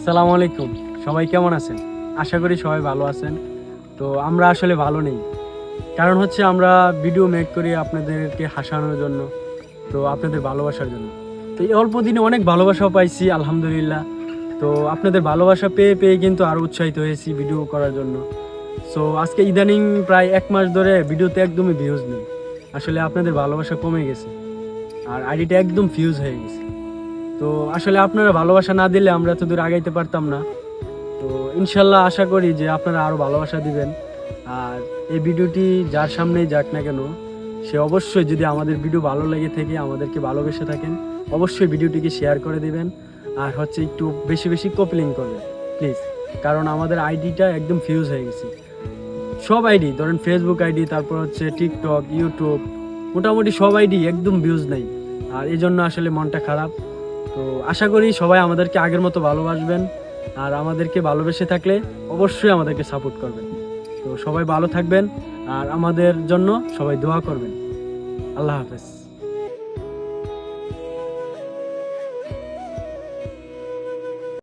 আসসালামু আলাইকুম। সবাই কেমন আছেন? আশা করি সবাই ভালো আছেন। তো আমরা আসলে ভালো নেই। কারণ হচ্ছে আমরা ভিডিও মেক করি আপনাদেরকে হাসানোর জন্য, তো আপনাদের ভালোবাসার জন্য। তো এই অল্প দিনে অনেক ভালোবাসাও পাইছি আলহামদুলিল্লাহ। তো আপনাদের ভালোবাসা পেয়ে পেয়ে কিন্তু আরও উৎসাহিত হয়েছি ভিডিও করার জন্য। সো আজকে ইদানিং প্রায় 1 মাস ধরে ভিডিওতে একদমই ভিউজ নেই। আসলে আপনাদের ভালোবাসা কমে গেছে। আর আইডিটা একদম ফিউজ হয়ে গেছে। তো আসলে আপনারা ভালোবাসা না দিলে আমরা এত দূর আগাইতে পারতাম না। তো ইনশাল্লাহ আশা করি যে আপনারা আরও ভালোবাসা দিবেন। আর এই ভিডিওটি যার সামনেই যাক না কেন, সে অবশ্যই যদি আমাদের ভিডিও ভালো লেগে থাকে, আমাদেরকে ভালোবেসে থাকেন, অবশ্যই ভিডিওটিকে শেয়ার করে দিবেন। আর হচ্ছে একটু বেশি বেশি কপি লিঙ্ক করবেন প্লিজ। কারণ আমাদের আইডিটা একদম ফিউজ হয়ে গেছে। সব আইডি ধরেন ফেসবুক আইডি, তারপর হচ্ছে টিকটক, ইউটিউব, মোটামুটি সব আইডি একদম ভিউজ নাই। আর এই জন্য আসলে মনটা খারাপ। তো আশা করি সবাই আমাদেরকে আগের মতো ভালোবাসবেন। আর আমাদেরকে ভালোবেসে থাকলে অবশ্যই আমাদেরকে সাপোর্ট করবেন। তো সবাই ভালো থাকবেন আর আমাদের জন্য সবাই দোয়া করবেন। আল্লাহ হাফেজ।